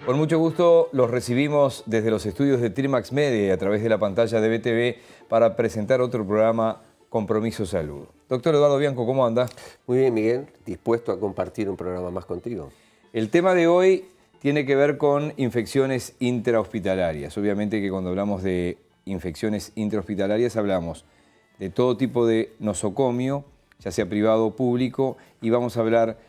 Con mucho gusto los recibimos desde los estudios de Trimax Media y a través de la pantalla de BTV para presentar otro programa, Compromiso Salud. Doctor Eduardo Bianco, ¿cómo anda? Muy bien, Miguel. Dispuesto a compartir un programa más contigo. El tema de hoy tiene que ver con infecciones intrahospitalarias. Obviamente que cuando hablamos de infecciones intrahospitalarias hablamos de todo tipo de nosocomio, ya sea privado o público, y vamos a hablar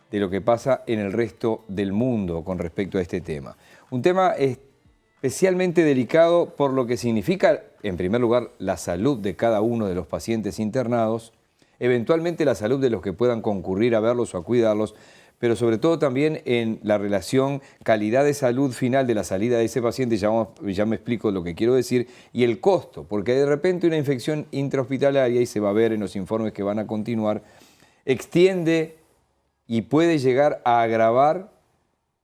de lo que pasa en el resto del mundo con respecto a este tema. Un tema especialmente delicado por lo que significa, en primer lugar, la salud de cada uno de los pacientes internados, eventualmente la salud de los que puedan concurrir a verlos o a cuidarlos, pero sobre todo también en la relación calidad de salud final de la salida de ese paciente, ya me explico lo que quiero decir, y el costo, porque de repente una infección intrahospitalaria, y se va a ver en los informes que van a continuar, extiende y puede llegar a agravar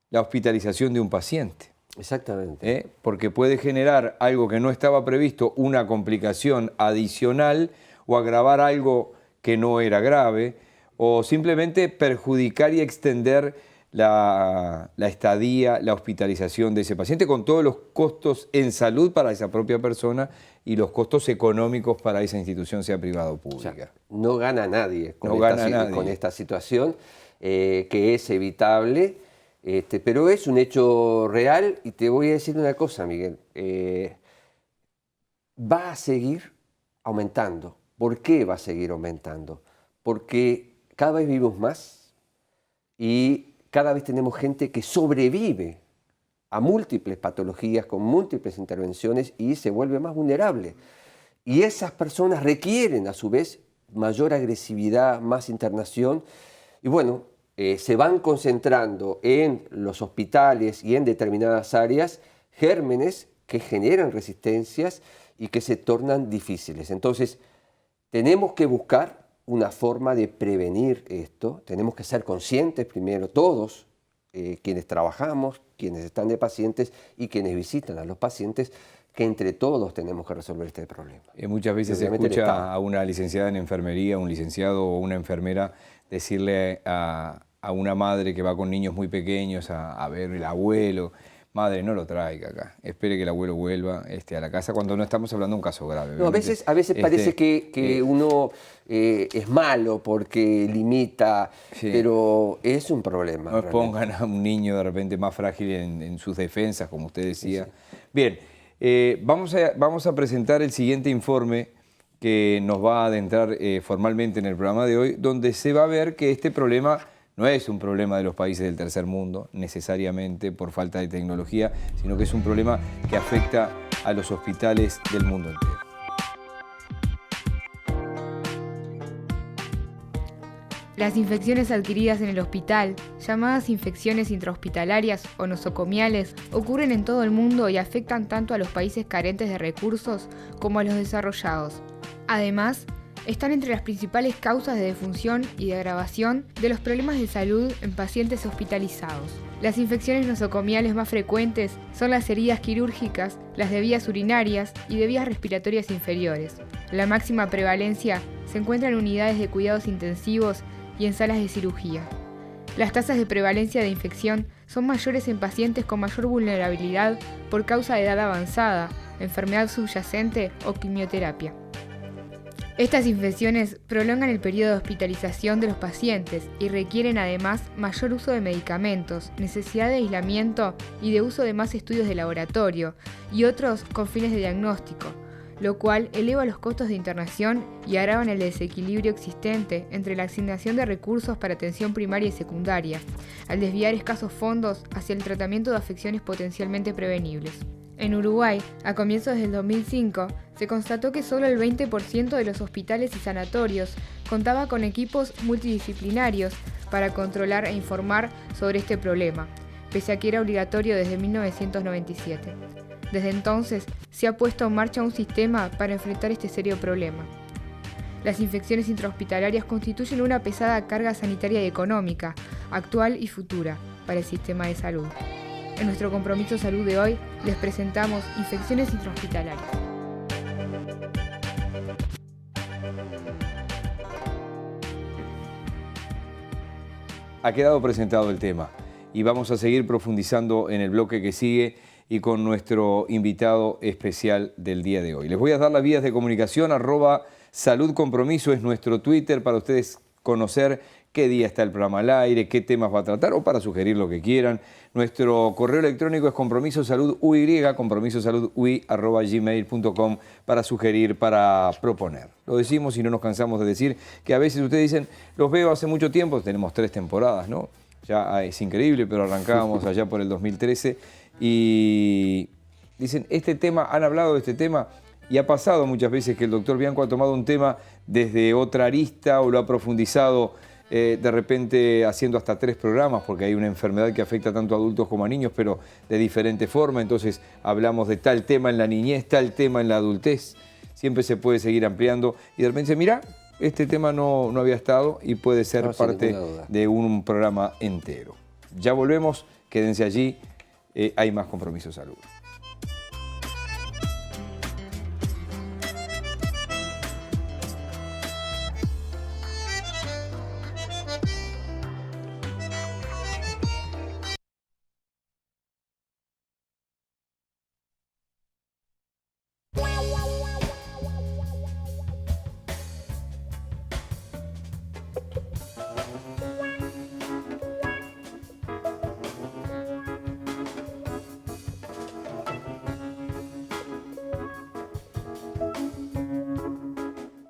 la hospitalización de un paciente. Exactamente. Porque puede generar algo que no estaba previsto, una complicación adicional, o agravar algo que no era grave, o simplemente perjudicar y extender la estadía, la hospitalización de ese paciente, con todos los costos en salud para esa propia persona y los costos económicos para esa institución, sea privada o pública. O sea, no gana nadie con esta situación, que es evitable, pero es un hecho real. Y te voy a decir una cosa, Miguel. Va a seguir aumentando. ¿Por qué va a seguir aumentando? Porque cada vez vivimos más y cada vez tenemos gente que sobrevive a múltiples patologías, con múltiples intervenciones, y se vuelve más vulnerable. Y esas personas requieren, a su vez, mayor agresividad, más internación. Y bueno, se van concentrando en los hospitales y en determinadas áreas gérmenes que generan resistencias y que se tornan difíciles. Entonces, tenemos que buscar una forma de prevenir esto. Tenemos que ser conscientes primero, todos, quienes trabajamos, quienes están de pacientes y quienes visitan a los pacientes, que entre todos tenemos que resolver este problema. Muchas veces se escucha a una licenciada en enfermería, un licenciado o una enfermera decirle a una madre que va con niños muy pequeños a ver el abuelo: madre, no lo traiga acá, espere que el abuelo vuelva a la casa, cuando no estamos hablando de un caso grave. No, a veces parece que uno es malo porque limita, sí, pero es un problema. No expongan a un niño de repente más frágil en sus defensas, como usted decía. Sí. Bien, vamos a presentar el siguiente informe que nos va a adentrar formalmente en el programa de hoy, donde se va a ver que este problema no es un problema de los países del tercer mundo, necesariamente por falta de tecnología, sino que es un problema que afecta a los hospitales del mundo entero. Las infecciones adquiridas en el hospital, llamadas infecciones intrahospitalarias o nosocomiales, ocurren en todo el mundo y afectan tanto a los países carentes de recursos como a los desarrollados. Además, están entre las principales causas de defunción y de agravación de los problemas de salud en pacientes hospitalizados. Las infecciones nosocomiales más frecuentes son las heridas quirúrgicas, las de vías urinarias y de vías respiratorias inferiores. La máxima prevalencia se encuentra en unidades de cuidados intensivos y en salas de cirugía. Las tasas de prevalencia de infección son mayores en pacientes con mayor vulnerabilidad por causa de edad avanzada, enfermedad subyacente o quimioterapia. Estas infecciones prolongan el periodo de hospitalización de los pacientes y requieren además mayor uso de medicamentos, necesidad de aislamiento y de uso de más estudios de laboratorio y otros con fines de diagnóstico, lo cual eleva los costos de internación y agravan el desequilibrio existente entre la asignación de recursos para atención primaria y secundaria, al desviar escasos fondos hacia el tratamiento de afecciones potencialmente prevenibles. En Uruguay, a comienzos del 2005, se constató que solo el 20% de los hospitales y sanatorios contaba con equipos multidisciplinarios para controlar e informar sobre este problema, pese a que era obligatorio desde 1997. Desde entonces, se ha puesto en marcha un sistema para enfrentar este serio problema. Las infecciones intrahospitalarias constituyen una pesada carga sanitaria y económica, actual y futura, para el sistema de salud. En nuestro Compromiso Salud de hoy, les presentamos infecciones intrahospitalarias. ha quedado presentado el tema y vamos a seguir profundizando en el bloque que sigue y con nuestro invitado especial del día de hoy. Les voy a dar las vías de comunicación, @saludcompromiso es nuestro Twitter para ustedes conocer qué día está el programa al aire, qué temas va a tratar o para sugerir lo que quieran. Nuestro correo electrónico es compromisosaludui@gmail.com para sugerir, para proponer. Lo decimos y no nos cansamos de decir que a veces ustedes dicen, los veo hace mucho tiempo, tenemos 3 temporadas, ¿no? Ya es increíble, pero arrancábamos allá por el 2013 y dicen, este tema, han hablado de este tema y ha pasado muchas veces que el doctor Bianco ha tomado un tema desde otra arista o lo ha profundizado de repente haciendo hasta 3 programas porque hay una enfermedad que afecta tanto a adultos como a niños, pero de diferente forma. Entonces hablamos de tal tema en la niñez, tal tema en la adultez. Siempre se puede seguir ampliando y de repente, mira, este tema no había estado y puede ser parte de un programa entero. Ya volvemos, quédense allí, hay más Compromiso Salud.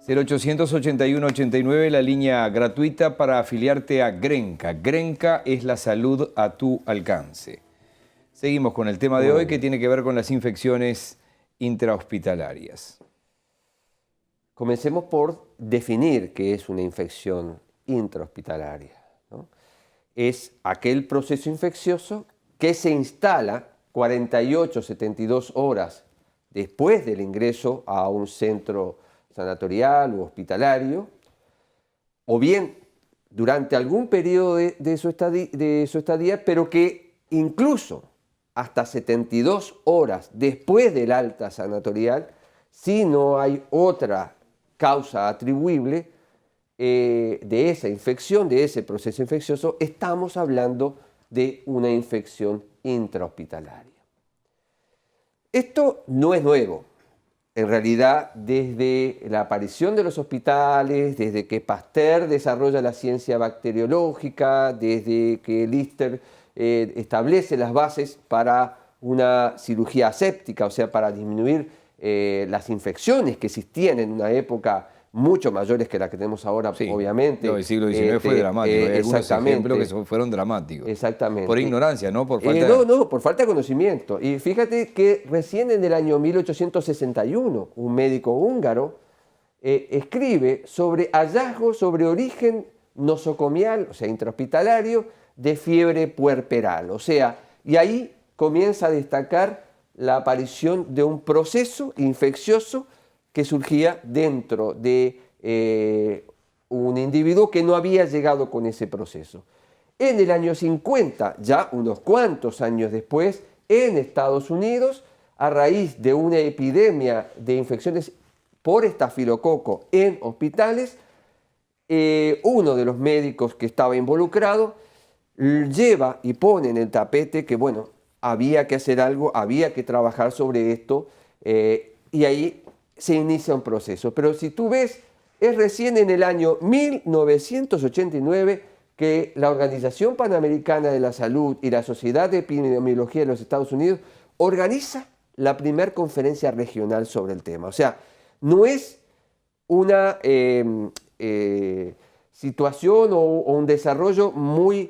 0800-81-89, la línea gratuita para afiliarte a Grenca. Grenca es la salud a tu alcance. Seguimos con el tema de hoy que tiene que ver con las infecciones intrahospitalarias. Comencemos por definir qué es una infección intrahospitalaria, ¿no? Es aquel proceso infeccioso que se instala 48-72 horas después del ingreso a un centro sanatorial u hospitalario, o bien durante algún periodo de su estadía, pero que incluso hasta 72 horas después del alta sanatorial, si no hay otra causa atribuible de esa infección, de ese proceso infeccioso, estamos hablando de una infección intrahospitalaria. Esto no es nuevo. En realidad, desde la aparición de los hospitales, desde que Pasteur desarrolla la ciencia bacteriológica, desde que Lister establece las bases para una cirugía aséptica, o sea, para disminuir las infecciones que existían en una época mucho mayores que la que tenemos ahora, sí, obviamente. No, el siglo XIX fue dramático. Hay algunos ejemplos que fueron dramáticos. Exactamente. Por ignorancia, ¿no? Por falta no, por falta de conocimiento. Y fíjate que recién en el año 1861, un médico húngaro escribe sobre hallazgos sobre origen nosocomial, o sea, intrahospitalario, de fiebre puerperal. O sea, y ahí comienza a destacar la aparición de un proceso infeccioso que surgía dentro de un individuo que no había llegado con ese proceso. En el año 50, ya unos cuantos años después, en Estados Unidos, a raíz de una epidemia de infecciones por estafilococo en hospitales, uno de los médicos que estaba involucrado lleva y pone en el tapete que, bueno, había que hacer algo, había que trabajar sobre esto, y ahí se inicia un proceso. Pero si tú ves, es recién en el año 1989 que la Organización Panamericana de la Salud y la Sociedad de Epidemiología de los Estados Unidos organiza la primera conferencia regional sobre el tema. O sea, no es una situación o un desarrollo muy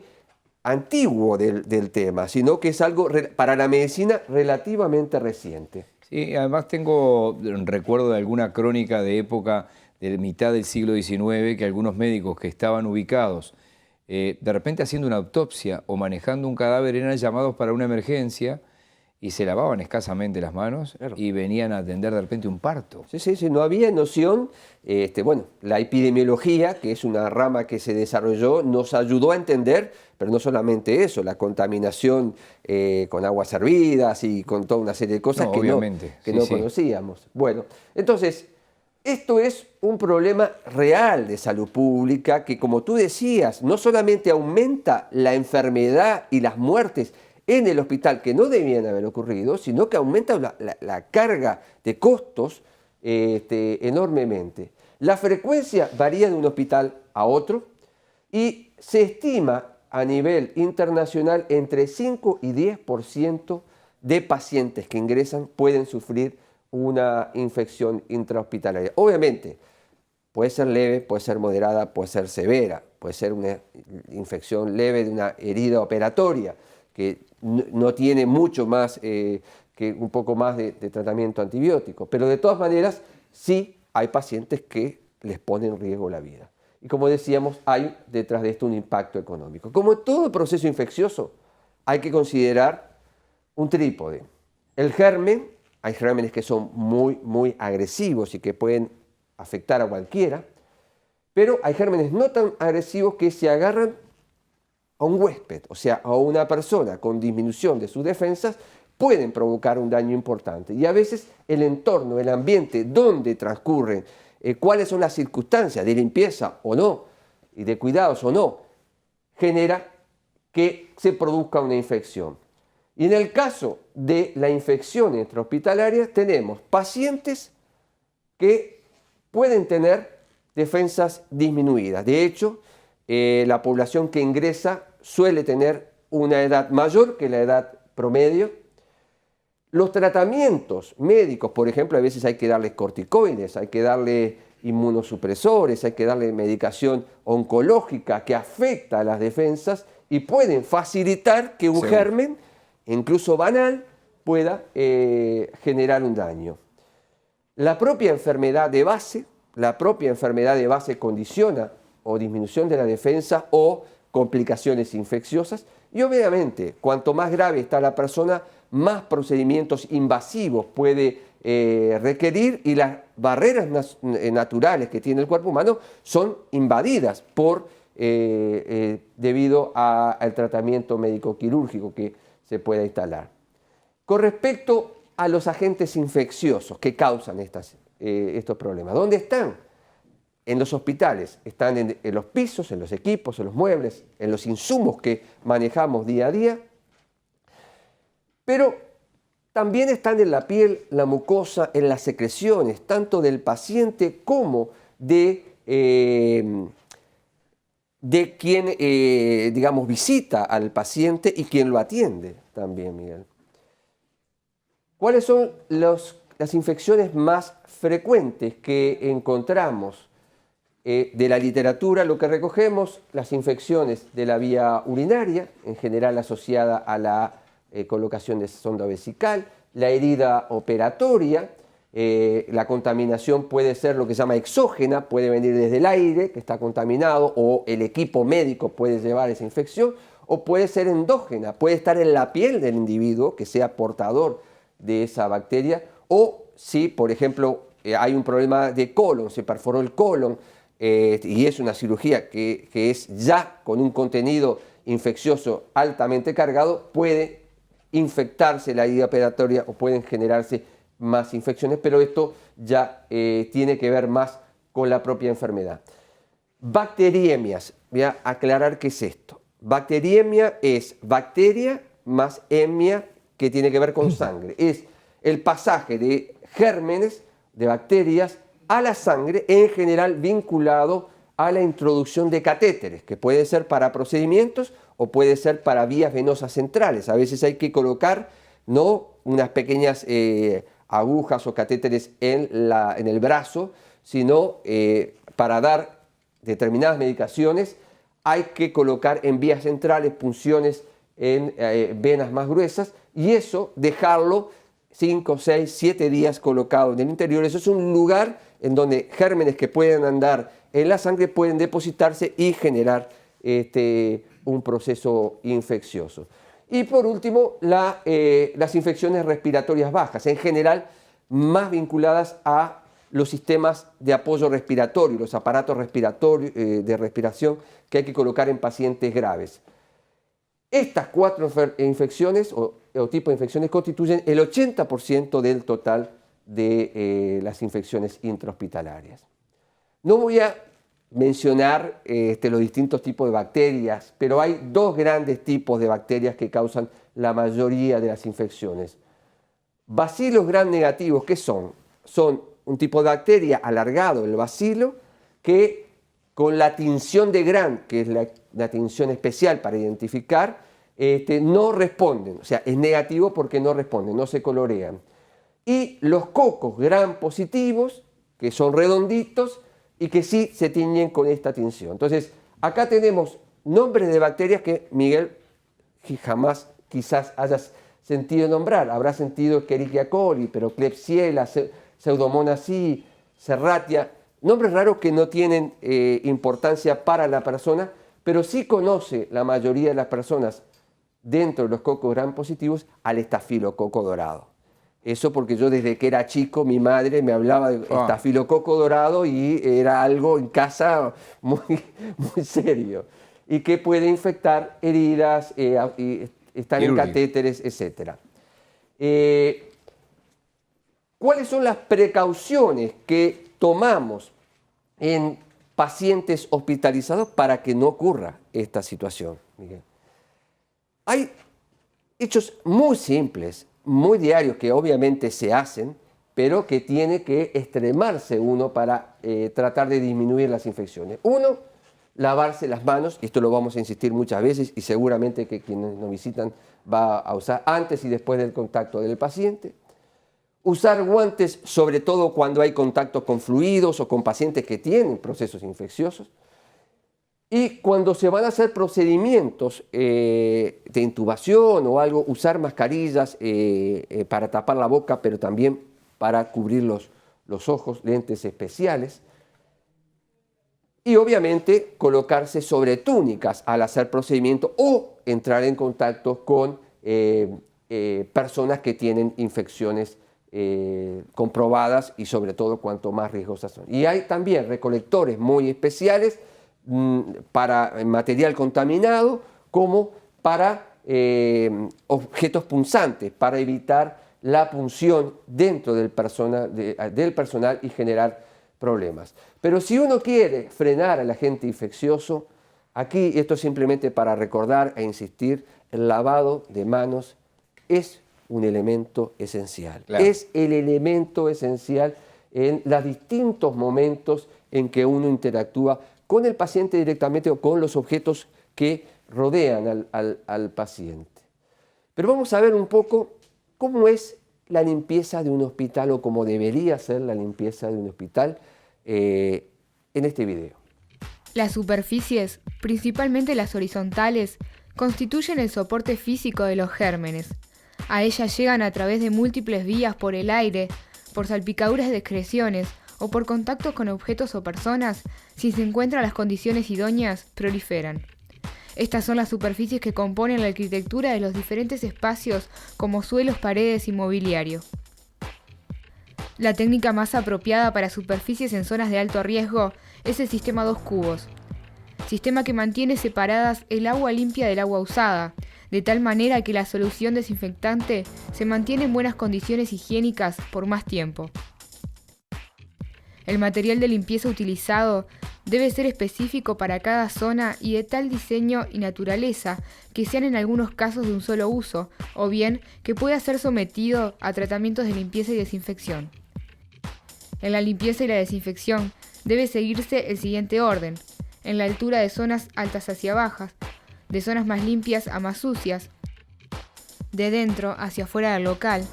antiguo del tema, sino que es algo para la medicina relativamente reciente. Sí, además tengo recuerdo de alguna crónica de época de mitad del siglo XIX que algunos médicos que estaban ubicados de repente haciendo una autopsia o manejando un cadáver eran llamados para una emergencia y se lavaban escasamente las manos, claro, y venían a atender de repente un parto. Sí, no había noción. Bueno, la epidemiología, que es una rama que se desarrolló, nos ayudó a entender, pero no solamente eso, la contaminación con aguas hervidas y con toda una serie de cosas que no conocíamos. Bueno, entonces, Esto es un problema real de salud pública que, como tú decías, no solamente aumenta la enfermedad y las muertes en el hospital, que no debían haber ocurrido, sino que aumenta la carga de costos enormemente. La frecuencia varía de un hospital a otro y se estima a nivel internacional entre 5 y 10% de pacientes que ingresan pueden sufrir una infección intrahospitalaria. Obviamente, puede ser leve, puede ser moderada, puede ser severa, puede ser una infección leve de una herida operatoria que no tiene mucho más que un poco más de tratamiento antibiótico. Pero de todas maneras, sí hay pacientes que les ponen en riesgo la vida. Y como decíamos, hay detrás de esto un impacto económico. Como en todo proceso infeccioso, hay que considerar un trípode. El germen, hay gérmenes que son muy agresivos y que pueden afectar a cualquiera, pero hay gérmenes no tan agresivos que se agarran a un huésped, o sea, a una persona con disminución de sus defensas, pueden provocar un daño importante. Y a veces el entorno, el ambiente donde transcurren, cuáles son las circunstancias de limpieza o no, y de cuidados o no, genera que se produzca una infección. Y en el caso de la infección intrahospitalaria tenemos pacientes que pueden tener defensas disminuidas. De hecho, la población que ingresa suele tener una edad mayor que la edad promedio. Los tratamientos médicos, por ejemplo, a veces hay que darles corticoides, hay que darle inmunosupresores, hay que darle medicación oncológica que afecta a las defensas y pueden facilitar que un germen, incluso banal, pueda generar un daño. La propia enfermedad de base condiciona o disminución de la defensa o complicaciones infecciosas y obviamente cuanto más grave está la persona, más procedimientos invasivos puede requerir y las barreras naturales que tiene el cuerpo humano son invadidas debido al tratamiento médico-quirúrgico que se pueda instalar. Con respecto a los agentes infecciosos que causan estos problemas, ¿dónde están? En los hospitales, están en los pisos, en los equipos, en los muebles, en los insumos que manejamos día a día, pero también están en la piel, la mucosa, en las secreciones, tanto del paciente como de quien, digamos, visita al paciente y quien lo atiende también, Miguel. ¿Cuáles son las infecciones más frecuentes que encontramos? De la literatura lo que recogemos, las infecciones de la vía urinaria, en general asociada a la colocación de sonda vesical, la herida operatoria, la contaminación puede ser lo que se llama exógena, puede venir desde el aire que está contaminado o el equipo médico puede llevar esa infección, o puede ser endógena, puede estar en la piel del individuo que sea portador de esa bacteria, o si, por ejemplo, hay un problema de colon, se perforó el colon, y es una cirugía que es ya con un contenido infeccioso altamente cargado, puede infectarse la herida operatoria o pueden generarse más infecciones, pero esto ya tiene que ver más con la propia enfermedad. Bacteriemias, voy a aclarar qué es esto. Bacteriemia es bacteria más emia que tiene que ver con sangre. Es el pasaje de gérmenes, de bacterias, a la sangre, en general vinculado a la introducción de catéteres, que puede ser para procedimientos o puede ser para vías venosas centrales. A veces hay que colocar no unas pequeñas agujas o catéteres en el brazo, sino para dar determinadas medicaciones hay que colocar en vías centrales punciones en venas más gruesas y eso dejarlo 5, 6, 7 días colocado en el interior. Eso es un lugar en donde gérmenes que pueden andar en la sangre pueden depositarse y generar un proceso infeccioso. Y por último, las infecciones respiratorias bajas, en general más vinculadas a los sistemas de apoyo respiratorio, los aparatos respiratorios de respiración que hay que colocar en pacientes graves. Estas 4 infecciones o tipos de infecciones constituyen el 80% del total de las infecciones intrahospitalarias. No voy a mencionar los distintos tipos de bacterias, pero hay dos grandes tipos de bacterias que causan la mayoría de las infecciones. Bacilos gram negativos, ¿qué son? Son un tipo de bacteria alargado, el bacilo, que con la tinción de Gram, que es la tinción especial para identificar, no responden, o sea, es negativo porque no responden, no se colorean. Y los cocos gram positivos, que son redonditos y que sí se tiñen con esta tinción. Entonces, acá tenemos nombres de bacterias que Miguel jamás quizás hayas sentido nombrar. Habrá sentido Escherichia coli, pero Klebsiella, Pseudomonas C, Serratia, nombres raros que no tienen importancia para la persona, pero sí conoce la mayoría de las personas dentro de los cocos gram positivos al estafilococo dorado. Eso porque yo desde que era chico, mi madre me hablaba de estafilococo dorado y era algo en casa muy, muy serio. Y que puede infectar heridas, estar en catéteres, etc. ¿Cuáles son las precauciones que tomamos en pacientes hospitalizados para que no ocurra esta situación, Miguel? Hay hechos muy simples, muy diarios, que obviamente se hacen, pero que tiene que extremarse uno para tratar de disminuir las infecciones. Uno, lavarse las manos, esto lo vamos a insistir muchas veces y seguramente que quienes nos visitan va a usar antes y después del contacto del paciente. Usar guantes, sobre todo cuando hay contacto con fluidos o con pacientes que tienen procesos infecciosos. Y cuando se van a hacer procedimientos de intubación o algo, usar mascarillas para tapar la boca, pero también para cubrir los ojos, lentes especiales. Y obviamente colocarse sobre túnicas al hacer procedimiento o entrar en contacto con personas que tienen infecciones comprobadas y sobre todo cuanto más riesgosas son. Y hay también recolectores muy especiales para material contaminado como para objetos punzantes, para evitar la punción dentro del personal y generar problemas. Pero si uno quiere frenar al agente infeccioso, aquí, esto es simplemente para recordar e insistir, el lavado de manos es un elemento esencial. Claro. Es el elemento esencial en los distintos momentos en que uno interactúa con el paciente directamente o con los objetos que rodean al paciente. Pero vamos a ver un poco cómo es la limpieza de un hospital o cómo debería ser la limpieza de un hospital en este video. Las superficies, principalmente las horizontales, constituyen el soporte físico de los gérmenes. A ellas llegan a través de múltiples vías por el aire, por salpicaduras de excreciones o por contactos con objetos o personas. Si se encuentran las condiciones idóneas, proliferan. Estas son las superficies que componen la arquitectura de los diferentes espacios como suelos, paredes y mobiliario. La técnica más apropiada para superficies en zonas de alto riesgo es el sistema 2 cubos, sistema que mantiene separadas el agua limpia del agua usada, de tal manera que la solución desinfectante se mantiene en buenas condiciones higiénicas por más tiempo. El material de limpieza utilizado debe ser específico para cada zona y de tal diseño y naturaleza que sean en algunos casos de un solo uso, o bien que pueda ser sometido a tratamientos de limpieza y desinfección. En la limpieza y la desinfección debe seguirse el siguiente orden: en la altura de zonas altas hacia bajas, de zonas más limpias a más sucias, de dentro hacia afuera del local,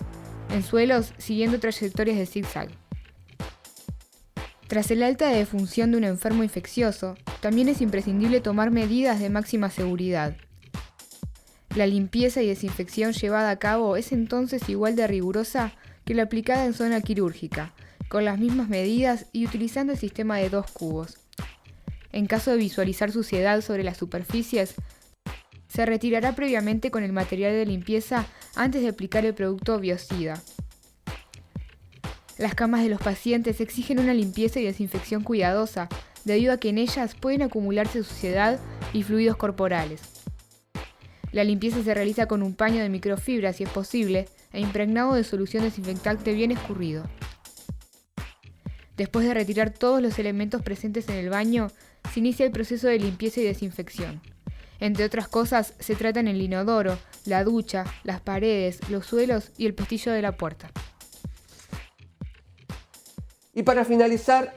en suelos siguiendo trayectorias de zigzag. Tras el alta de defunción de un enfermo infeccioso, también es imprescindible tomar medidas de máxima seguridad. La limpieza y desinfección llevada a cabo es entonces igual de rigurosa que la aplicada en zona quirúrgica, con las mismas medidas y utilizando el sistema de 2 cubos. En caso de visualizar suciedad sobre las superficies, se retirará previamente con el material de limpieza antes de aplicar el producto biocida. Las camas de los pacientes exigen una limpieza y desinfección cuidadosa, debido a que en ellas pueden acumularse suciedad y fluidos corporales. La limpieza se realiza con un paño de microfibra si es posible, e impregnado de solución desinfectante bien escurrido. Después de retirar todos los elementos presentes en el baño, se inicia el proceso de limpieza y desinfección. Entre otras cosas, se tratan el inodoro, la ducha, las paredes, los suelos y el pestillo de la puerta. Y para finalizar,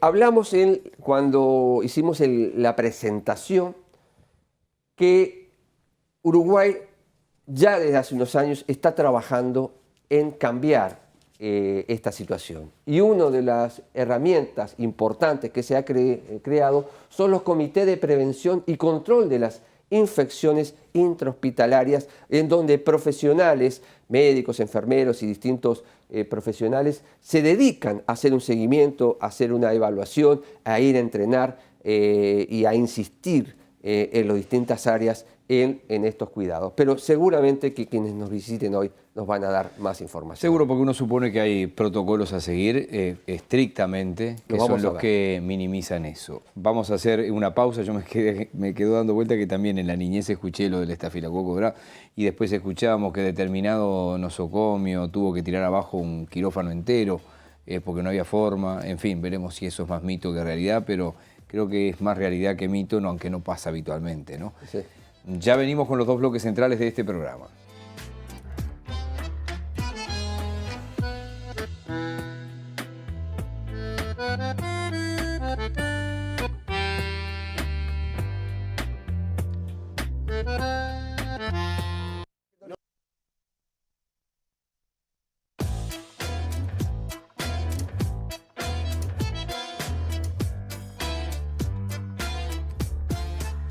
hablamos cuando hicimos la presentación que Uruguay ya desde hace unos años está trabajando en cambiar esta situación. Y una de las herramientas importantes que se ha creado son los comités de prevención y control de las infecciones intrahospitalarias, en donde profesionales, médicos, enfermeros y distintos profesionales se dedican a hacer un seguimiento, a hacer una evaluación, a ir a entrenar y a insistir en las distintas áreas en estos cuidados. Pero seguramente que quienes nos visiten hoy nos van a dar más información. Seguro, porque uno supone que hay protocolos a seguir estrictamente, que son los que minimizan eso. Vamos a hacer una pausa. Yo me quedo dando vuelta que también en la niñez escuché lo del estafilococo aureus y después escuchábamos que determinado nosocomio tuvo que tirar abajo un quirófano entero porque no había forma. En fin, veremos si eso es más mito que realidad, pero creo que es más realidad que mito, aunque no pasa habitualmente, ¿no? Sí. Ya venimos con los dos bloques centrales de este programa.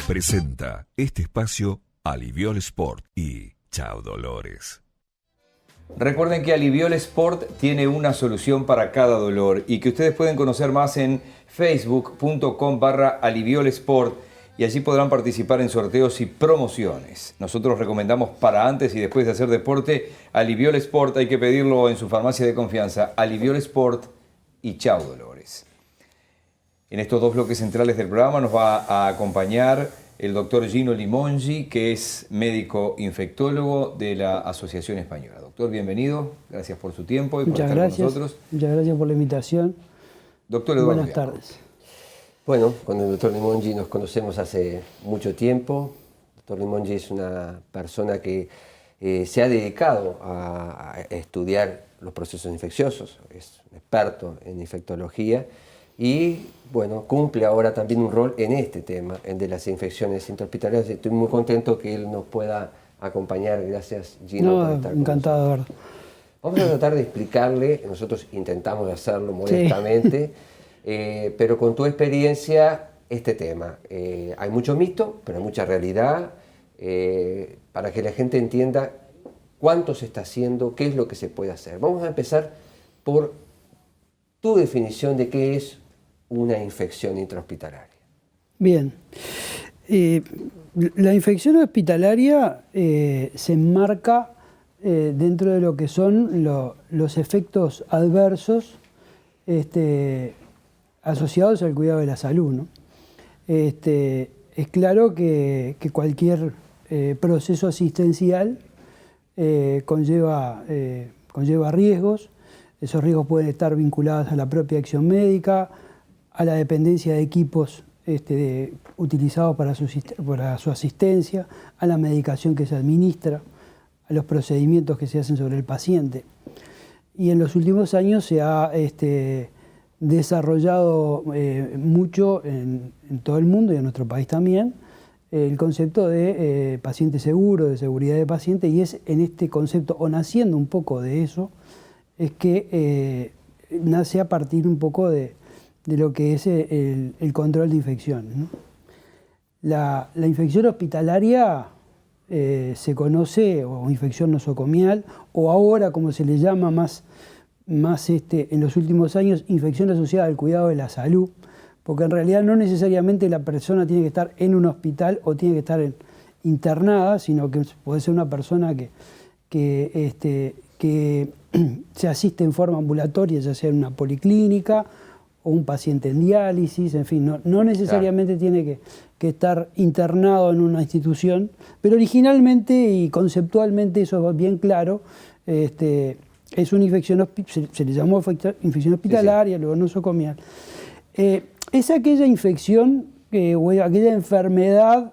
Presenta este espacio Aliviol Sport y Chao Dolores. Recuerden que Aliviol Sport tiene una solución para cada dolor y que ustedes pueden conocer más en facebook.com/aliviolsport y allí podrán participar en sorteos y promociones. Nosotros recomendamos para antes y después de hacer deporte Aliviol Sport. Hay que pedirlo en su farmacia de confianza, Aliviol Sport y Chao Dolores. En estos dos bloques centrales del programa nos va a acompañar el doctor Gino Limongi, que es médico infectólogo de la Asociación Española. Doctor, bienvenido. Gracias por su tiempo y por estar con nosotros. Muchas gracias por la invitación. Doctor Eduardo. Buenas tardes. Bueno, con el doctor Limongi nos conocemos hace mucho tiempo. El doctor Limongi es una persona que se ha dedicado a estudiar los procesos infecciosos, es un experto en infectología y bueno, cumple ahora también un rol en este tema, en de las infecciones intrahospitalarias. Estoy muy contento que él nos pueda acompañar. Gracias, Gino, por estar encantado de verdad. Vamos a tratar de explicarle, nosotros intentamos hacerlo modestamente, sí. Pero con tu experiencia, este tema. Hay mucho mito, pero hay mucha realidad, para que la gente entienda cuánto se está haciendo, qué es lo que se puede hacer. Vamos a empezar por tu definición de qué es una infección intrahospitalaria. Bien. La infección hospitalaria se enmarca dentro de lo que son los efectos adversos asociados al cuidado de la salud, ¿no? Es claro que cualquier proceso asistencial conlleva riesgos. Esos riesgos pueden estar vinculados a la propia acción médica, a la dependencia de equipos utilizados para su asistencia, a la medicación que se administra, a los procedimientos que se hacen sobre el paciente. Y en los últimos años se ha desarrollado mucho en todo el mundo y en nuestro país también el concepto de paciente seguro, de seguridad de paciente, y es en este concepto, o naciendo un poco de eso, es que nace a partir un poco de lo que es el control de infecciones, ¿no? La infección hospitalaria se conoce, o infección nosocomial, o ahora como se le llama más en los últimos años, infección asociada al cuidado de la salud, porque en realidad no necesariamente la persona tiene que estar en un hospital o tiene que estar internada, sino que puede ser una persona que se asiste en forma ambulatoria, ya sea en una policlínica o un paciente en diálisis, en fin, no necesariamente tiene que estar internado en una institución, pero originalmente y conceptualmente eso es bien claro, es una infección, se le llamó infección hospitalaria, luego nosocomial. Es aquella infección o aquella enfermedad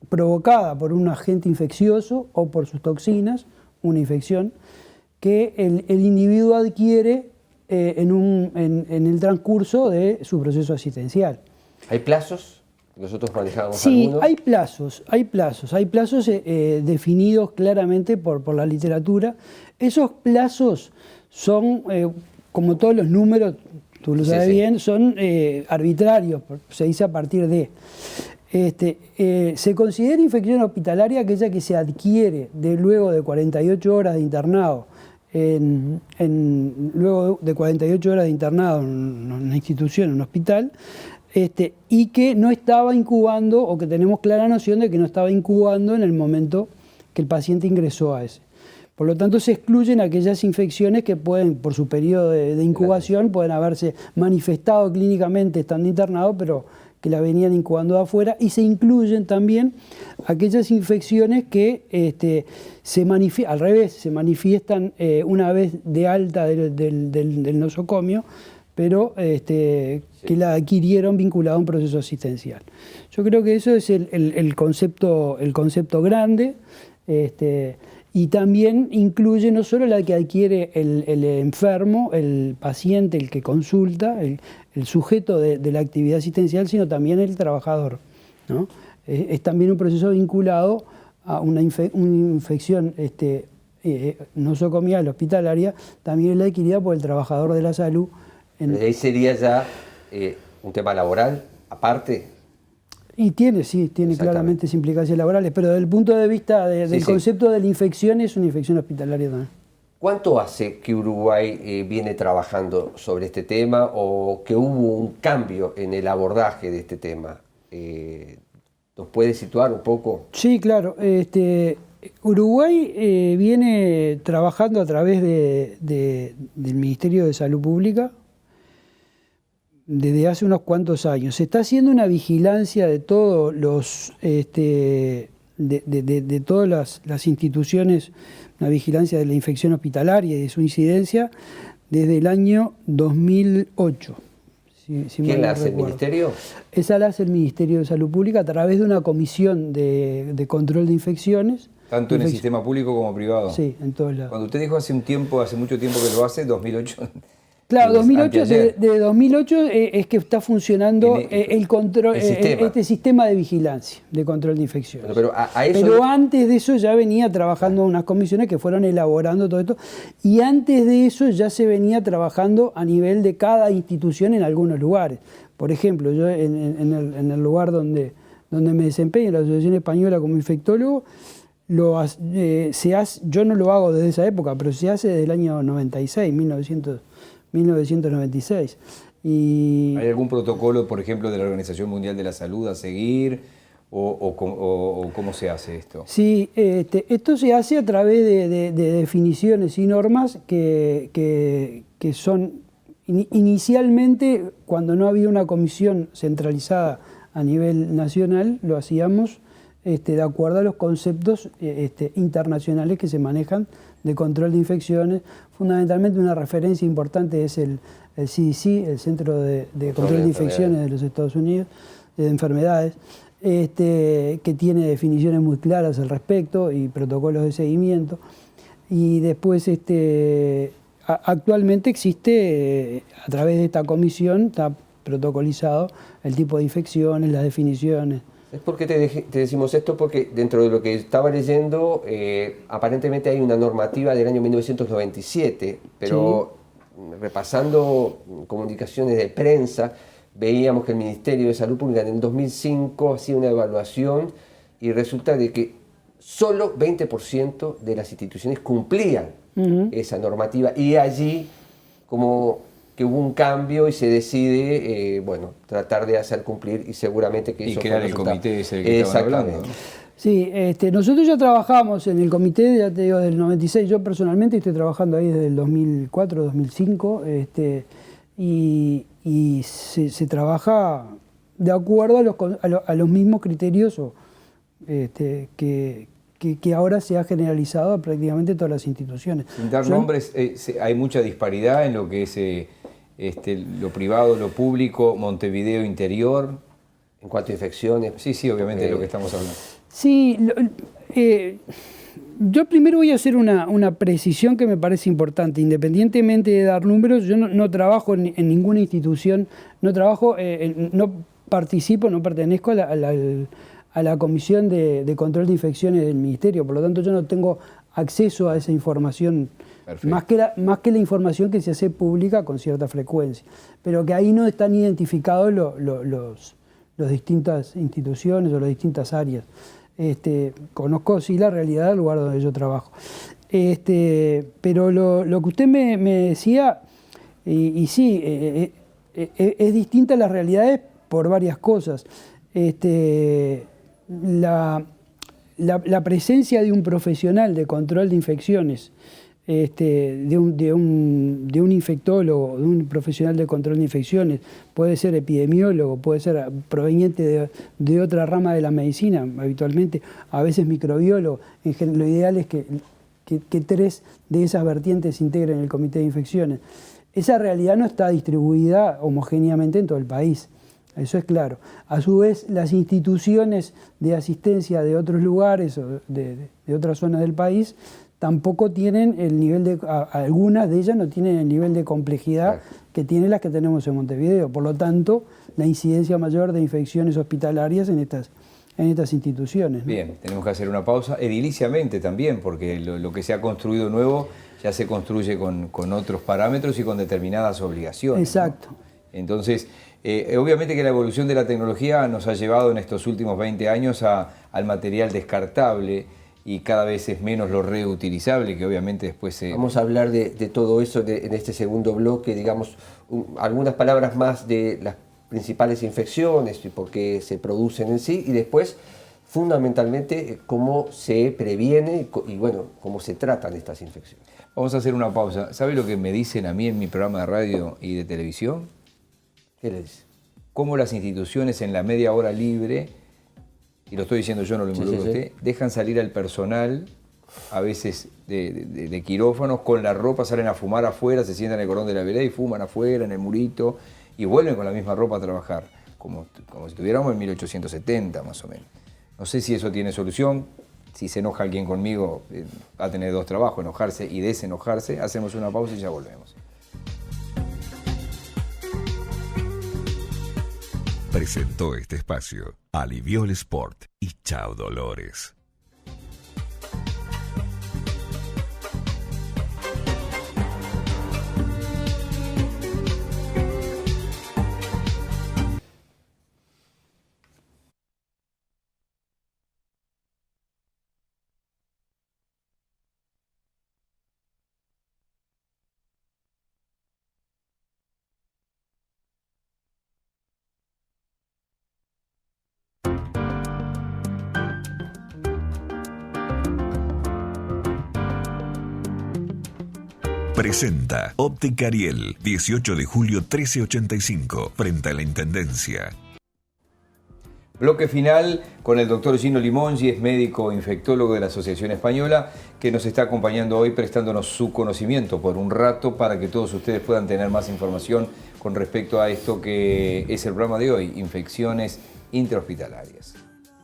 provocada por un agente infeccioso o por sus toxinas, una infección, que el individuo adquiere en el transcurso de su proceso asistencial. ¿Hay plazos? Nosotros manejamos Sí, algunos. hay plazos definidos claramente por la literatura. Esos plazos son, como todos los números, tú lo sabes bien, son arbitrarios, se dice a partir de. Se considera infección hospitalaria aquella que se adquiere luego de 48 horas de internado, luego de 48 horas de internado en una institución, en un hospital, y que no estaba incubando, o que tenemos clara noción de que no estaba incubando en el momento que el paciente ingresó a ese. Por lo tanto, se excluyen aquellas infecciones que pueden, por su periodo de incubación, pueden haberse manifestado clínicamente estando internado, pero que la venían incubando de afuera, y se incluyen también aquellas infecciones que al revés, se manifiestan una vez de alta del nosocomio, pero que la adquirieron vinculada a un proceso asistencial. Yo creo que eso es el concepto grande, y también incluye no solo la que adquiere el enfermo, el paciente, el que consulta, el sujeto de la actividad asistencial, sino también el trabajador, ¿no? Es también un proceso vinculado a una infección nosocomial hospitalaria, también es la adquirida por el trabajador de la salud. Ahí sería ya un tema laboral, aparte. Y tiene claramente implicaciones laborales, pero desde el punto de vista del concepto de la infección, es una infección hospitalaria también. ¿Cuánto hace que Uruguay viene trabajando sobre este tema o que hubo un cambio en el abordaje de este tema? ¿Nos puede situar un poco? Sí, claro. Uruguay viene trabajando a través del Ministerio de Salud Pública desde hace unos cuantos años. Se está haciendo una vigilancia de todos de todas las instituciones, una vigilancia de la infección hospitalaria y de su incidencia desde el año 2008. ¿Quién la hace, el Ministerio? Esa la hace el Ministerio de Salud Pública a través de una comisión de control de infecciones. ¿Tanto en el sistema público como privado? Sí, en todos lados. Cuando usted dijo hace mucho tiempo que lo hace, 2008... Claro, 2008, de 2008 es que está funcionando el control, este sistema de vigilancia, de control de infecciones. Pero antes de eso ya venía trabajando unas comisiones que fueron elaborando todo esto, y antes de eso ya se venía trabajando a nivel de cada institución en algunos lugares. Por ejemplo, yo en el lugar donde me desempeño, en la Asociación Española como infectólogo, yo no lo hago desde esa época, pero se hace desde el año 96, 1996. ¿Hay algún protocolo, por ejemplo, de la Organización Mundial de la Salud a seguir? ¿O cómo se hace esto? Sí, esto se hace a través de definiciones y normas que son inicialmente, cuando no había una comisión centralizada a nivel nacional, lo hacíamos de acuerdo a los conceptos internacionales que se manejan de control de infecciones. Fundamentalmente una referencia importante es el CDC, el Centro de Control de Infecciones de los Estados Unidos, de enfermedades, que tiene definiciones muy claras al respecto y protocolos de seguimiento. Y después actualmente existe, a través de esta comisión, está protocolizado el tipo de infecciones, las definiciones. Es porque te decimos esto, porque dentro de lo que estaba leyendo, aparentemente hay una normativa del año 1997, pero repasando comunicaciones de prensa, veíamos que el Ministerio de Salud Pública en el 2005 hacía una evaluación y resulta de que solo 20% de las instituciones cumplían esa normativa, y allí como que hubo un cambio y se decide, tratar de hacer cumplir, y seguramente que eso crear el comité ese que estaban hablando, ¿no? Sí, nosotros ya trabajamos en el comité, ya te digo, del 96, yo personalmente estoy trabajando ahí desde el 2004, 2005, y se trabaja de acuerdo a los mismos criterios que ahora se ha generalizado a prácticamente todas las instituciones. Sin dar nombres, hay mucha disparidad en lo que es lo privado, lo público, Montevideo Interior. En cuanto a infecciones. Sí, obviamente de lo que estamos hablando. Sí, yo primero voy a hacer una precisión que me parece importante. Independientemente de dar números, yo no trabajo en ninguna institución, no participo, no pertenezco a la Comisión de Control de Infecciones del Ministerio, por lo tanto yo no tengo acceso a esa información, más que la información que se hace pública con cierta frecuencia, pero que ahí no están identificados las distintas instituciones o las distintas áreas. Conozco sí la realidad del lugar donde yo trabajo. Pero lo que usted me decía, y sí, es distinta las realidades por varias cosas. La presencia de un profesional de control de infecciones, de un infectólogo, de un profesional de control de infecciones, puede ser epidemiólogo, puede ser proveniente de otra rama de la medicina, habitualmente, a veces microbiólogo. Lo ideal es que 3 de esas vertientes se integren en el comité de infecciones. Esa realidad no está distribuida homogéneamente en todo el país. Eso es claro. A su vez, las instituciones de asistencia de otros lugares o de otras zonas del país tampoco tienen el nivel algunas de ellas no tienen el nivel de complejidad que tienen las que tenemos en Montevideo. Por lo tanto, la incidencia mayor de infecciones hospitalarias en estas instituciones, ¿no? Bien, tenemos que hacer una pausa, ediliciamente también, porque lo que se ha construido nuevo ya se construye con otros parámetros y con determinadas obligaciones. Exacto. ¿No? Entonces, obviamente que la evolución de la tecnología nos ha llevado en estos últimos 20 años al material descartable y cada vez es menos lo reutilizable, que obviamente después Vamos a hablar de todo eso en este segundo bloque, digamos, algunas palabras más de las principales infecciones y por qué se producen en sí, y después, fundamentalmente, cómo se previene y bueno, cómo se tratan estas infecciones. Vamos a hacer una pausa. ¿Sabe lo que me dicen a mí en mi programa de radio y de televisión? ¿Qué le dice? Cómo las instituciones en la media hora libre, y lo estoy diciendo yo, no lo involucro usted, dejan salir al personal, a veces de quirófanos, con la ropa, salen a fumar afuera, se sientan en el cordón de la vereda y fuman afuera, en el murito, y vuelven con la misma ropa a trabajar, como si estuviéramos en 1870 más o menos. No sé si eso tiene solución. Si se enoja alguien conmigo, va a tener 2 trabajos, enojarse y desenojarse. Hacemos una pausa y ya volvemos. Presentó este espacio Aliviol Sport y Chao Dolores. Presenta Óptica Ariel, 18 de julio 1385, frente a la Intendencia. Bloque final con el doctor Gino Limongi, es médico infectólogo de la Asociación Española, que nos está acompañando hoy prestándonos su conocimiento por un rato para que todos ustedes puedan tener más información con respecto a esto que es el programa de hoy, infecciones intrahospitalarias.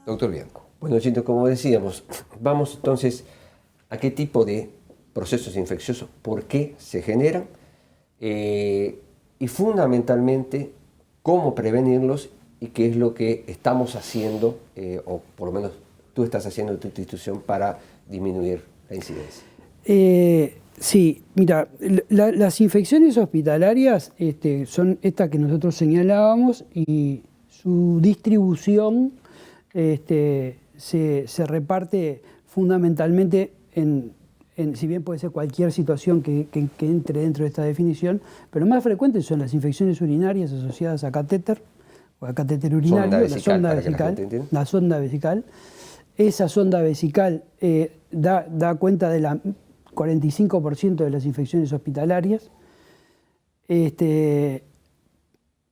Doctor Bianco. Bueno, Gino, como decíamos, vamos entonces a qué tipo de procesos infecciosos, por qué se generan y fundamentalmente cómo prevenirlos y qué es lo que estamos haciendo, o por lo menos tú estás haciendo en tu institución para disminuir la incidencia. Sí, mira, las infecciones hospitalarias son estas que nosotros señalábamos y su distribución se reparte fundamentalmente si bien puede ser cualquier situación que entre dentro de esta definición, pero más frecuentes son las infecciones urinarias asociadas a catéter, o a catéter urinario, la sonda vesical. Esa sonda vesical da cuenta de la 45% de las infecciones hospitalarias.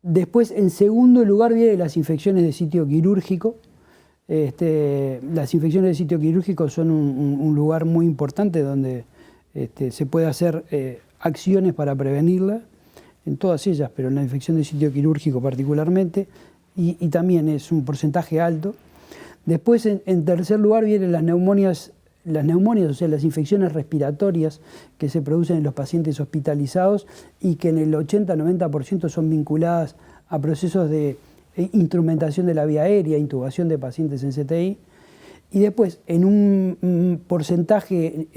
Después, en segundo lugar, vienen las infecciones de sitio quirúrgico. Las infecciones de sitio quirúrgico son un lugar muy importante donde se puede hacer acciones para prevenirla, en todas ellas, pero en la infección de sitio quirúrgico particularmente, y también es un porcentaje alto. Después, en tercer lugar, vienen las neumonias, o sea, las infecciones respiratorias que se producen en los pacientes hospitalizados y que en el 80-90% son vinculadas a procesos de instrumentación de la vía aérea, intubación de pacientes en CTI. Y después, en un porcentaje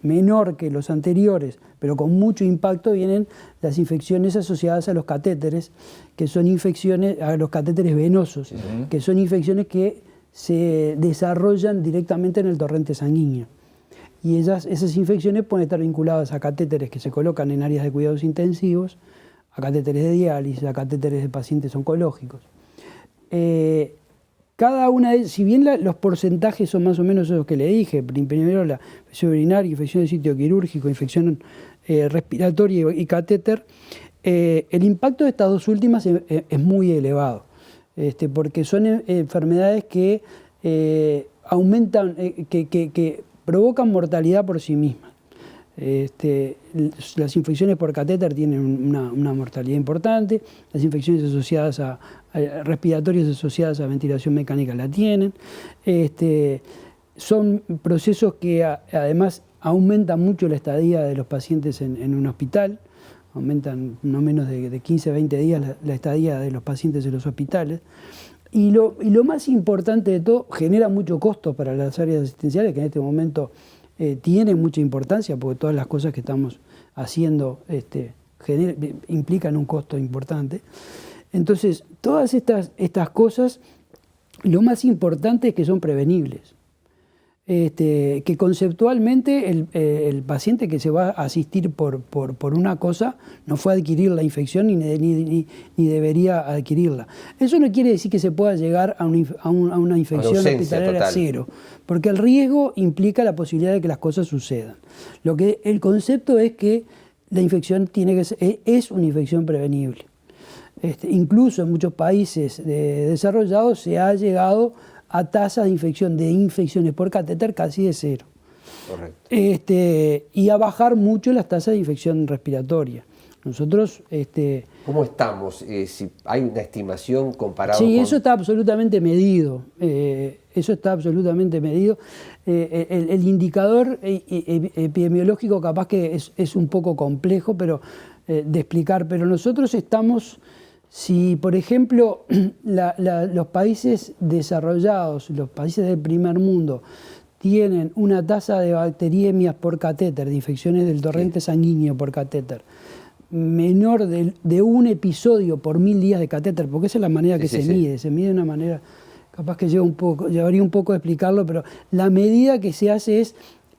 menor que los anteriores, pero con mucho impacto, vienen las infecciones asociadas a los catéteres, que son infecciones, a los catéteres venosos, que son infecciones que se desarrollan directamente en el torrente sanguíneo. Y esas infecciones pueden estar vinculadas a catéteres que se colocan en áreas de cuidados intensivos, a catéteres de diálisis, a catéteres de pacientes oncológicos. Cada una de, si bien los porcentajes son más o menos esos que le dije, primero la infección urinaria, infección de sitio quirúrgico, infección respiratoria y catéter, el impacto de estas dos últimas es muy elevado, porque son enfermedades que aumentan, que provocan mortalidad por sí mismas. Las infecciones por catéter tienen una mortalidad importante, las infecciones asociadas respiratorias asociadas a ventilación mecánica la tienen. Son procesos que además aumentan mucho la estadía de los pacientes en un hospital, aumentan no menos de 15-20 días la estadía de los pacientes en los hospitales. Y lo más importante de todo, genera mucho costo para las áreas asistenciales, que en este momento tienen mucha importancia, porque todas las cosas que estamos haciendo implican un costo importante. Entonces, todas estas cosas, lo más importante es que son prevenibles. Que conceptualmente el paciente que se va a asistir por una cosa no fue a adquirir la infección ni debería adquirirla. Eso no quiere decir que se pueda llegar a una infección hospitalaria cero, porque el riesgo implica la posibilidad de que las cosas sucedan. El concepto es que la infección es una infección prevenible. Incluso en muchos países desarrollados se ha llegado a tasas de infecciones por catéter casi de cero. Correcto. Y a bajar mucho las tasas de infección respiratoria. Nosotros... ¿Cómo estamos? Si hay una estimación comparada sí, con... eso está absolutamente medido. Eso está absolutamente medido. El indicador epidemiológico capaz que es un poco complejo de explicar, pero nosotros estamos... Si, por ejemplo, los países desarrollados, los países del primer mundo, tienen una tasa de bacteriemias por catéter, de infecciones del torrente sanguíneo por catéter, menor de un episodio por 1000 días de catéter, porque esa es la manera que se mide de una manera, capaz que llevaría un poco a explicarlo, pero la medida que se hace es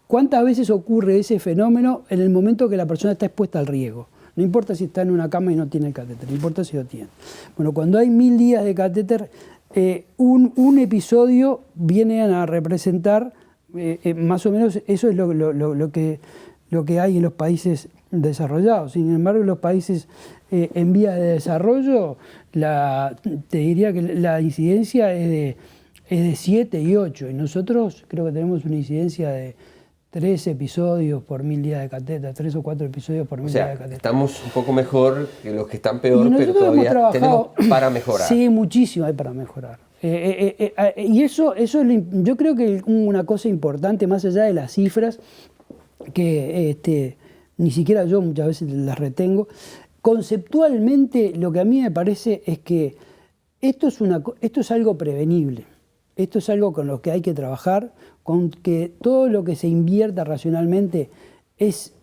cuántas veces ocurre ese fenómeno en el momento que la persona está expuesta al riesgo. No importa si está en una cama y no tiene el catéter, no importa si lo tiene. Bueno, cuando hay 1000 días de catéter, un episodio viene a representar más o menos, eso es lo que hay en los países desarrollados. Sin embargo, en los países en vías de desarrollo, te diría que la incidencia es de 7 y 8, y nosotros creo que tenemos una incidencia de 3 episodios por 1000 días de catéter, 3 o 4 episodios por 1000 días de catéter. Estamos un poco mejor que los que están peor, pero todavía tenemos para mejorar. Sí, muchísimo hay para mejorar. Y eso yo creo que una cosa importante, más allá de las cifras, que ni siquiera yo muchas veces las retengo, conceptualmente lo que a mí me parece es que esto es algo prevenible. Esto es algo con lo que hay que trabajar, con que todo lo que se invierta racionalmente es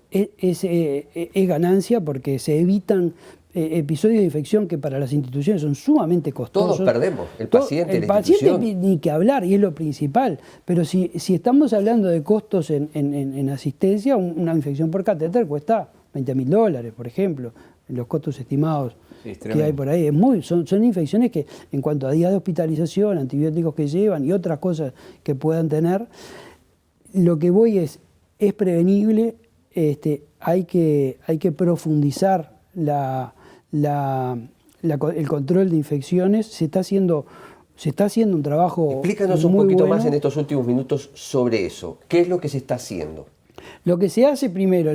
ganancia, porque se evitan episodios de infección que para las instituciones son sumamente costosos. Todos perdemos, el paciente, la institución. El paciente ni que hablar, y es lo principal. Pero si estamos hablando de costos en asistencia, una infección por catéter cuesta $20.000, por ejemplo, en los costos estimados que hay por ahí. Son infecciones que, en cuanto a días de hospitalización, antibióticos que llevan y otras cosas que puedan tener, lo que voy es prevenible. Hay que profundizar el control de infecciones. Se está haciendo un trabajo Explícanos un muy poquito bueno. más en estos últimos minutos sobre eso. ¿Qué es lo que se está haciendo? Lo que se hace primero,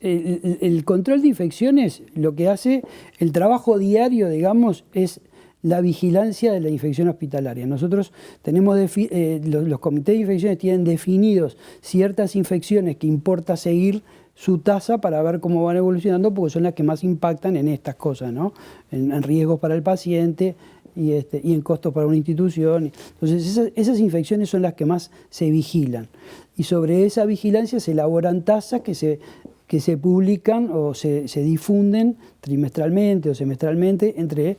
el control de infecciones, lo que hace, el trabajo diario, digamos, es la vigilancia de la infección hospitalaria. Nosotros tenemos, los comités de infecciones tienen definidos ciertas infecciones que importa seguir su tasa para ver cómo van evolucionando, porque son las que más impactan en estas cosas, ¿no? En riesgos para el paciente y en costos para una institución. Entonces esas infecciones son las que más se vigilan. Y sobre esa vigilancia se elaboran tasas que se publican o se difunden trimestralmente o semestralmente entre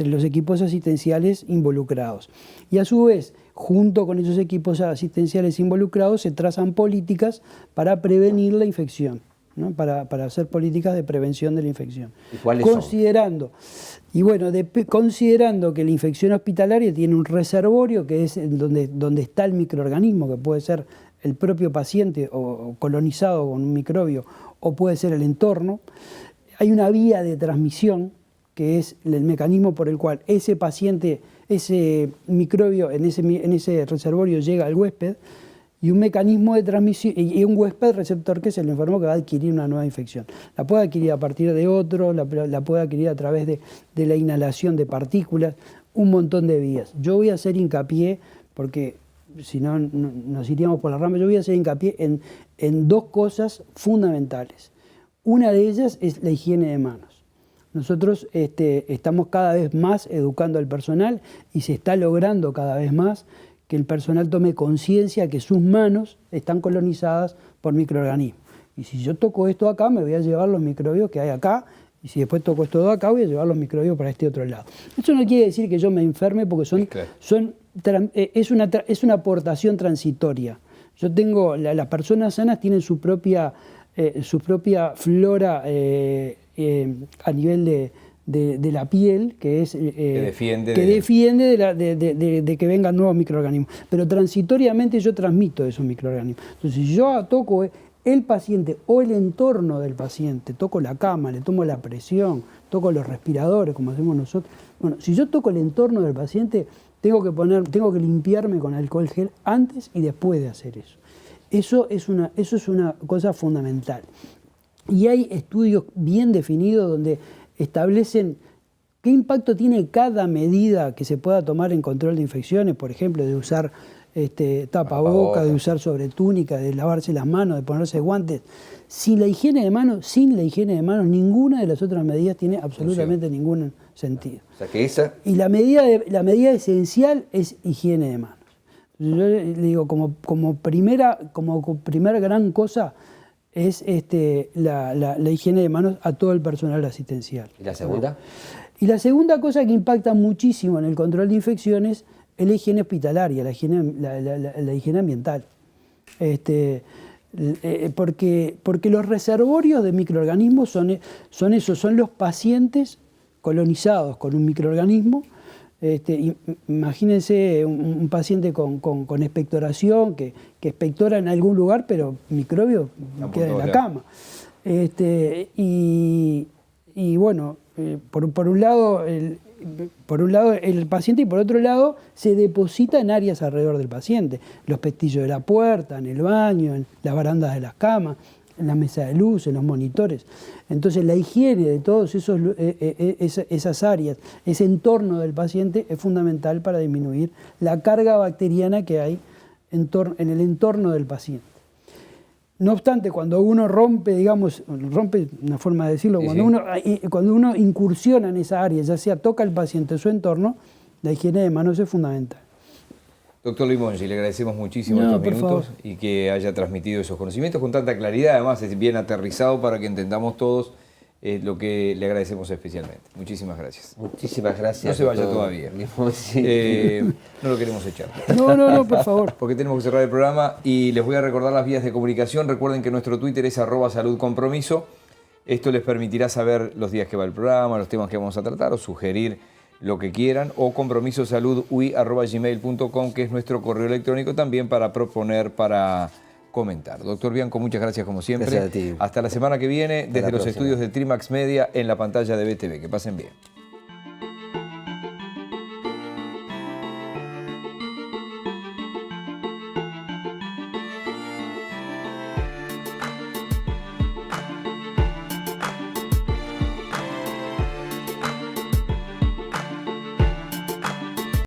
los equipos asistenciales involucrados. Y a su vez, junto con esos equipos asistenciales involucrados, se trazan políticas para prevenir la infección, ¿no? Para hacer políticas de prevención de la infección. ¿Y cuáles considerando que la infección hospitalaria tiene un reservorio, que es donde está el microorganismo, que puede ser el propio paciente o colonizado con un microbio, o puede ser el entorno. Hay una vía de transmisión, que es el mecanismo por el cual ese paciente, ese microbio en ese reservorio llega al huésped, y un mecanismo de transmisión, y un huésped receptor, que es el enfermo que va a adquirir una nueva infección. La puede adquirir a partir de otro, la puede adquirir a través de la inhalación de partículas, un montón de vías. Yo voy a hacer hincapié, porque si no nos iríamos por la rama, yo voy a hacer hincapié en dos cosas fundamentales. Una de ellas es la higiene de manos. Nosotros estamos cada vez más educando al personal y se está logrando cada vez más que el personal tome conciencia que sus manos están colonizadas por microorganismos. Y si yo toco esto acá, me voy a llevar los microbios que hay acá, y si después toco esto de acá, voy a llevar los microbios para este otro lado. Eso no quiere decir que yo me enferme, porque es una aportación transitoria. Yo tengo, las personas sanas tienen su propia flora a nivel de la piel, que es defiende de que vengan nuevos microorganismos. Pero transitoriamente yo transmito esos microorganismos. Entonces, si yo toco el paciente o el entorno del paciente, toco la cama, le tomo la presión, toco los respiradores, como hacemos nosotros. Bueno, si yo toco el entorno del paciente, tengo que limpiarme con alcohol gel antes y después de hacer eso. Eso es una cosa fundamental. Y hay estudios bien definidos donde establecen qué impacto tiene cada medida que se pueda tomar en control de infecciones, por ejemplo, de usar tapaboca, de usar sobretúnica, de lavarse las manos, de ponerse guantes. Sin la higiene de manos, ninguna de las otras medidas tiene absolutamente ningún sentido. O sea que esa... Y la medida esencial es higiene de manos. Yo le digo, como primera gran cosa es la higiene de manos a todo el personal asistencial. ¿Y la segunda? Y la segunda cosa que impacta muchísimo en el control de infecciones es la higiene hospitalaria, la higiene ambiental. Porque los reservorios de microorganismos son los pacientes colonizados con un microorganismo. Imagínense un paciente con expectoración, que expectora en algún lugar, pero microbio queda en la cama. Y bueno, por un lado el paciente, y por otro lado se deposita en áreas alrededor del paciente, los pestillos de la puerta, en el baño, en las barandas de las camas, en la mesa de luz, en los monitores. Entonces la higiene de todas esas áreas, ese entorno del paciente, es fundamental para disminuir la carga bacteriana que hay en el entorno del paciente. No obstante, cuando uno rompe una forma de decirlo, cuando uno incursiona en esa área, ya sea toca al paciente o su entorno, la higiene de manos es fundamental. Doctor Limongi, le agradecemos muchísimo estos minutos y que haya transmitido esos conocimientos con tanta claridad. Además, es bien aterrizado para que entendamos todos lo que le agradecemos especialmente. Muchísimas gracias. Muchísimas gracias. No se vaya todavía. No lo queremos echar. No, por favor. Porque tenemos que cerrar el programa y les voy a recordar las vías de comunicación. Recuerden que nuestro Twitter es @saludcompromiso. Esto les permitirá saber los días que va el programa, los temas que vamos a tratar o sugerir lo que quieran, o compromisosaludui@gmail.com, que es nuestro correo electrónico también para proponer, para comentar. Doctor Bianco, muchas gracias como siempre. Gracias a ti. Hasta la semana que viene, desde la los próxima. estudios de Trimax Media en la pantalla de BTV. Que pasen bien.